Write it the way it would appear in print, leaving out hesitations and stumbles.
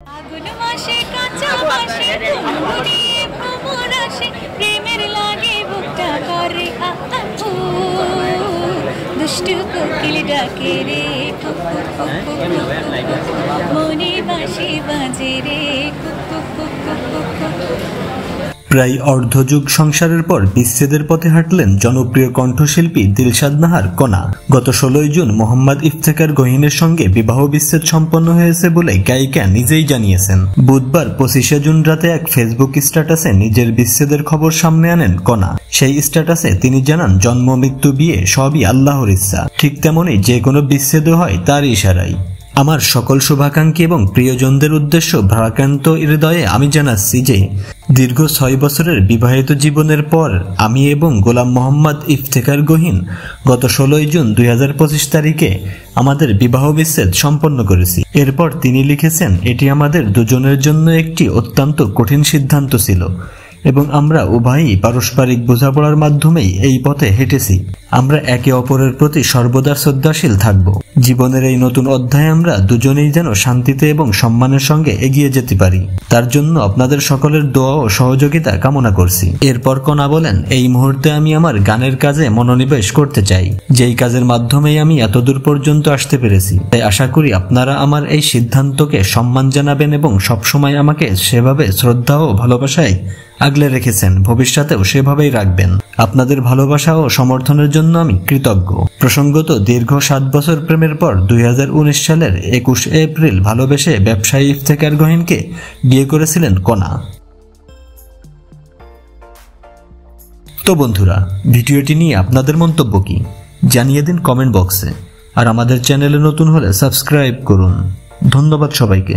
আগুন মাসে কাঁচা বাসে ঘুরিয়ে ভ্রমর আসে প্রেমের লাগে বুকটা করে আপু দুষ্টু কোকিল ডাকে রে মনে বাঁশি বাজে রে প্রায় অর্ধযুগ সংসারের পর বিচ্ছেদের পথে হাঁটলেন জনপ্রিয় কণ্ঠশিল্পী দিলশাদ নাহার কণা। গত 16 জুন মোহাম্মদ ইফতেখার গহীনের সঙ্গে বিবাহ বিচ্ছেদ সম্পন্ন হয়েছে বলে গায়িকা নিজেই জানিয়েছেন। বুধবার 25 জুন রাতে এক ফেসবুক স্ট্যাটাসে নিজের বিচ্ছেদের খবর সামনে আনেন কণা। সেই স্ট্যাটাসে তিনি জানান, জন্ম মৃত্যু বিয়ে সবই আল্লাহর ইচ্ছা, ঠিক তেমনই যে কোনো বিচ্ছেদও হয় তার ইশারায়। আমার সকল শুভাকাঙ্ক্ষী এবং প্রিয়জনদের উদ্দেশ্য ভারাক্রান্ত হৃদয়ে আমি জানাচ্ছি যে দীর্ঘ 6 বছরের বিবাহিত জীবনের পর আমি এবং গোলাম মোহাম্মদ ইফতেখার গহীন গত 16 জুন 2025 তারিখে আমাদের বিবাহ বিচ্ছেদ সম্পন্ন করেছি। এরপর তিনি লিখেছেন, এটি আমাদের দুজনের জন্য একটি অত্যন্ত কঠিন সিদ্ধান্ত ছিল এবং আমরা উভয়ই পারস্পরিক বোঝাপড়ার মাধ্যমেই এই পথে হেঁটেছি। আমরা একে অপরের প্রতি সর্বদা শ্রদ্ধাশীল থাকব। জীবনের এই নতুন অধ্যায়ে আমরা দুজনেই যেন শান্তিতে এবং সম্মানের সঙ্গে এগিয়ে যেতে পারি, তার জন্য আপনাদের সকলের দোয়া ও সহযোগিতা কামনা করছি। এরপর কণা বলেন, এই মুহূর্তে আমি আমার গানের কাজে মনোনিবেশ করতে চাই, যেই কাজের মাধ্যমেই আমি এতদূর পর্যন্ত আসতে পেরেছি। তাই আশা করি আপনারা আমার এই সিদ্ধান্তকে সম্মান জানাবেন এবং সবসময় আমাকে সেভাবে শ্রদ্ধা ও ভালোবাসায় আগলে রেখেছেন, ভবিষ্যতেও সেভাবেই রাখবেন। আপনাদের ভালোবাসা ও সমর্থনের জন্য আমি কৃতজ্ঞ। প্রসঙ্গত, দীর্ঘ 7 বছর প্রেমের পর 2019 সালের 21 এপ্রিল ভালোবেসে ব্যবসায়ী ইফতেখার গহীনকে বিয়ে করেছিলেন কণা। তো বন্ধুরা, ভিডিওটি নিয়ে আপনাদের মন্তব্য কি জানিয়ে দিন কমেন্ট বক্সে, আর আমাদের চ্যানেলে নতুন হলে সাবস্ক্রাইব করুন। ধন্যবাদ সবাইকে।